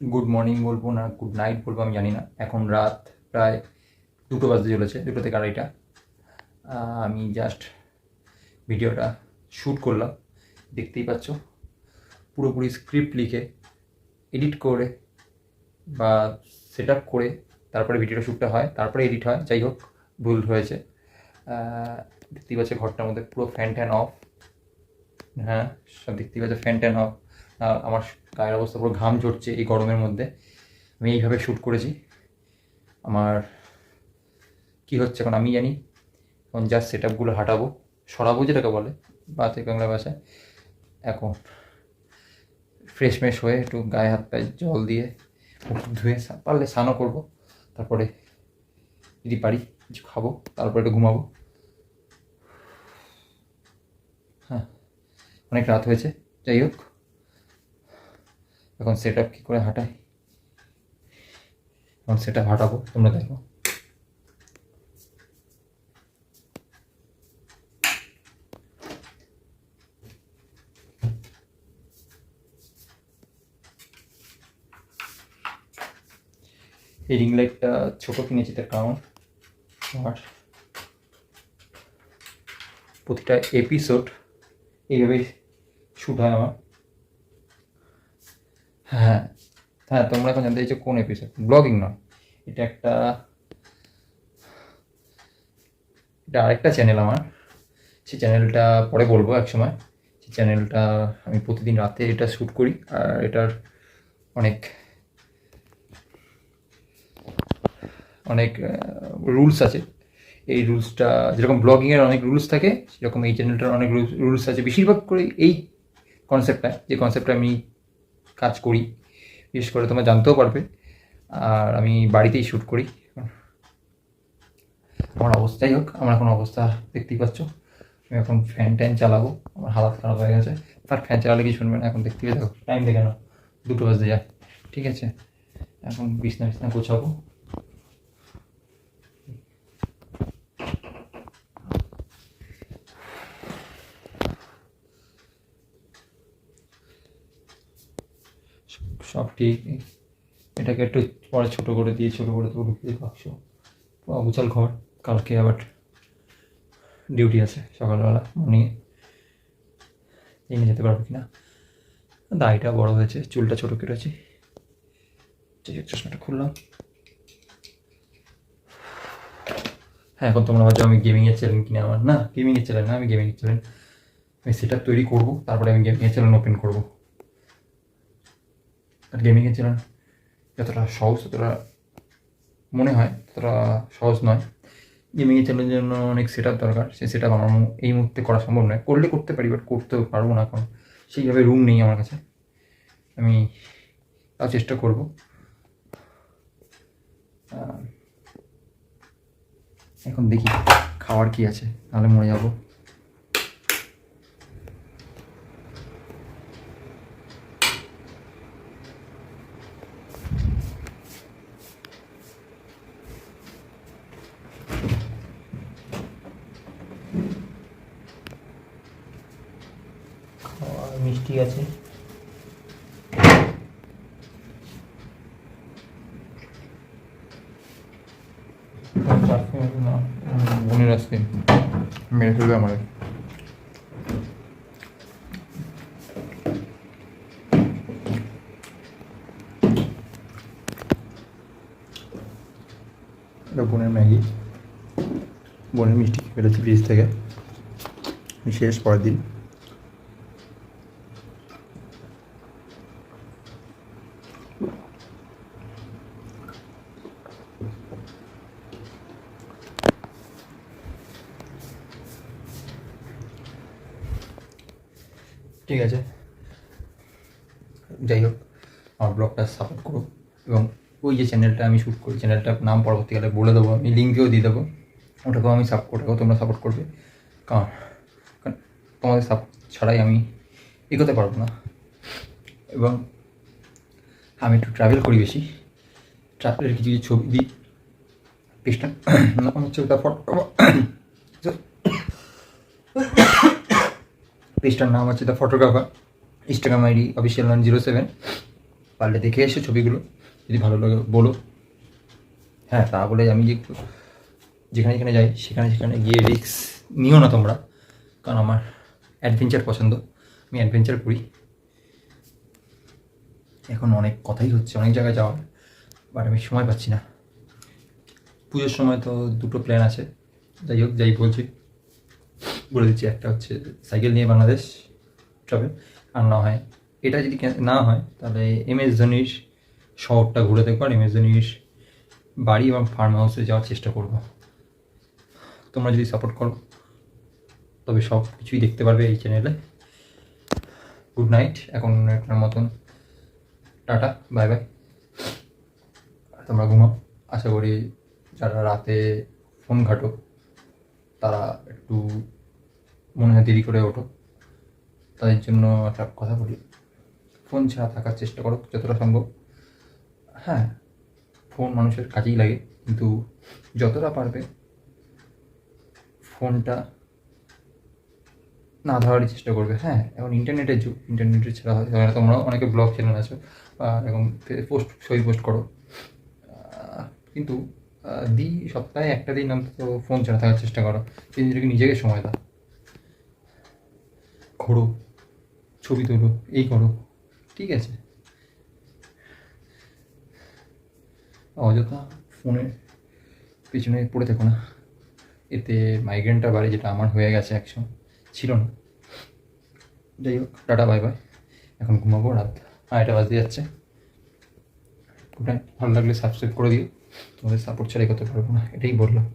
Good morning বলবো না good night বলবো আমি জানি না। এখন রাত প্রায় 2টো বাজতে চলেছে, 2টো থেকে 2:30। আমি জাস্ট ভিডিওটা শ্যুট করলাম, দেখতেই পাচ্ছ। পুরোপুরি স্ক্রিপ্ট লিখে এডিট করে বা সেট আপ করে তারপরে ভিডিওটা শ্যুটটা হয়, তারপরে এডিট হয়। যাই হোক, ভুল হয়েছে। দেখতেই পাচ্ছ ঘরটার মধ্যে পুরো ফ্যান ট্যান অফ। হ্যাঁ, সব দেখতেই পাচ্ছ ফ্যান ট্যান অফ। আমার গায়ের অবস্থা পুরো ঘাম ঝরছে এই গরমের মধ্যে। আমি এইভাবে শ্যুট করেছি। আমার কী হচ্ছে এখন আমি জানি। এখন জাস্ট সেট আপগুলো হাঁটাবো, সরাবো যেটাকে বলে বাংলা ভাষায়। এখন ফ্রেশ মেশ হয়ে একটু গায়ে হাত পায়ে জল দিয়ে মুখ ধুয়ে পারলে স্নানও করবো। তারপরে যদি পারি কিছু খাবো, তারপরে একটু ঘুমাবো। হ্যাঁ, অনেক রাত হয়েছে। যাই হোক, এখন সেট আপ কী করে হাঁটাই, এখন সেট আপ হাঁটাবো, তোমরা দেখো। এই রিং লাইটটা ছোটো কিনেছি, তার কারণ আমার প্রতিটা এপিসোড এইভাবেই শ্যুট হয় আমার। হ্যাঁ হ্যাঁ, তোমরা এখন জানতে চাইছো কোন এপিসোড। ব্লগিং নয়, এটা আরেকটা চ্যানেল আমার। সেই চ্যানেলটা পরে বলবো এক সময়। সেই চ্যানেলটা আমি প্রতিদিন রাতে এটা শ্যুট করি, আর এটার অনেক অনেক রুলস আছে। এই রুলসটা যেরকম ব্লগিংয়ের অনেক রুলস থাকে, সেরকম এই চ্যানেলটার অনেক রুলস আছে। বেশিরভাগ করে এই কনসেপ্টটা, যে কনসেপ্টটা আমি কাজ করি, বিশেষ করে তোমরা জানতেও পারবে। আর আমি বাড়িতেই শ্যুট করি। আমার অবস্থাই হোক, আমার এখন অবস্থা দেখতেই পাচ্ছ। আমি এখন ফ্যান ট্যান চালাবো, আমার হালাত খারাপ হয়ে গেছে। তার ফ্যান চালালে কি শুনবে না। এখন দেখতে দেখো, টাইম দেখে নাও, 2টো বাজতে যায়। ঠিক আছে, এখন বিছনা গোছাবো। সব ঠিক। এটাকে একটু পরে ছোটো করে দিয়ে ঢুকিয়ে বাক্স। অগুচাল ঘর, কালকে আবার ডিউটি আছে সকালবেলা মর্নিংয়ে। নিয়ে যেতে পারবো কিনা। দাড়িটা বড় হয়েছে, চুলটা ছোটো কেটেছি। চশমাটা খুললাম। হ্যাঁ, এখন তোমরা ভাবছো আমি গেমিংয়ের চ্যানেল কিনে। আমার না, গেমিংয়ের চ্যানেল না, আমি গেমিংয়ের চ্যানেল আমি সেটা তৈরি করবো, তারপরে আমি গেমিংয়ের চ্যানেল ওপেন করবো। আর গেমিংয়ের চ্যানেল যতটা সহজ, ততটা মনে হয় ততটা সহজ নয়। গেমিংয়ের চ্যানেলের জন্য অনেক সেট আপ দরকার। সেই সেট আপ আমার এই মুহূর্তে করা সম্ভব নয়। করলে করতে পারি, বাট করতেও পারবো না, কারণ সেইভাবে রুম নেই আমার কাছে। আমি তাও চেষ্টা করবো। এখন দেখি খাওয়ার কি আছে, নাহলে মরে যাবো। খাওয়ার মিষ্টি আছে, না বোনের আইসক্রিম মেরে ফেলবে আমার। এটা বোনের ম্যাগি, বোনের মিষ্টি ফেলেছি ফ্রিজ থেকে। শেষ পরের দিন। ঠিক আছে, যাই হোক, আমার ব্লগটা সাপোর্ট করো। এবং ওই যে চ্যানেলটা আমি শ্যুট করি, চ্যানেলটার নাম পরবর্তীকালে বলে দেবো, আমি লিঙ্কেও দিয়ে দেবো। ওটাকেও আমি ওটাকেও তোমরা সাপোর্ট করবে, কারণ তোমাদের সাপোর্ট ছাড়াই আমি এগোতে পারবো না। এবং আমি একটু ট্রাভেল করি বেশি, ট্রাভেলের কিছু কিছু ছবি দিই। পেজটা নাম হচ্ছে দ্য পেজটার নাম হচ্ছে the photographer. Instagram ID official 907। পারলে দেখে এসো ছবিগুলো, যদি ভালো লাগে বলো। হ্যাঁ, তা বলে আমি যে যেখানে যেখানে যাই সেখানে সেখানে গিয়ে রিস্ক নিও না তোমরা, কারণ আমার অ্যাডভেঞ্চার পছন্দ, আমি অ্যাডভেঞ্চার করি। এখন অনেক কথাই হচ্ছে, অনেক জায়গায় যাওয়ার, বাট আমি সময় পাচ্ছি না। পুজোর সময় তো দুটো প্ল্যান আছে, যাই হোক যাই বলছি বলে দিচ্ছি। একটা হচ্ছে সাইকেল নিয়ে বাংলাদেশ ট্রাভেল, আর না হয় এটা যদি না হয় তাহলে MS ধোনির শহরটা ঘুরে দেখবো, আর MS ধোনির বাড়ি এবং ফার্ম হাউসে যাওয়ার চেষ্টা করব। তোমরা যদি সাপোর্ট করো তবে সব কিছুই দেখতে পারবে এই চ্যানেলে। গুড নাইট, এখন এটার মতন টাটা, বাই বাই। তোমরা ঘুমাও। আশা করি যারা রাতে ফোন ঘাটো তারা একটু মনে হয় দেরি করে ওঠো, তাদের জন্য একটা কথা বলি, ফোন ছাড়া থাকার চেষ্টা করো যতটা সম্ভব। হ্যাঁ, ফোন মানুষের কাজেই লাগে, কিন্তু যতটা পারবে ফোনটা না ধরারই চেষ্টা করবে। হ্যাঁ, এখন ইন্টারনেটের যুগ, ইন্টারনেটের ছাড়া হয় না। তোমরা অনেকে ব্লগ চ্যানেল আছো এবং ছবি পোস্ট করো, কিন্তু সপ্তাহে একটা দিন অন্তত ফোন ছাড়া থাকার চেষ্টা করো। সেই জিনিসটাকে নিজেকে সময় দাও, ঘোরো, ছবি তোলো, এই করো, ঠিক আছে? অযথা ফোনের পিছনে পড়ে থেকো না, এতে মাইগ্রেনটা বাড়ে, যেটা আমার হয়ে গেছে, একসময় ছিল না। যাই হোক, টাটা, বাই বাই। এখন ঘুমাবো, রাত 9টা বাজতে যাচ্ছে। Good night. ভালো লাগলে সাবস্ক্রাইব করে দিও, তোমাদের সাপোর্ট ছাড়াই করতে পারবো না, এটাই বললাম।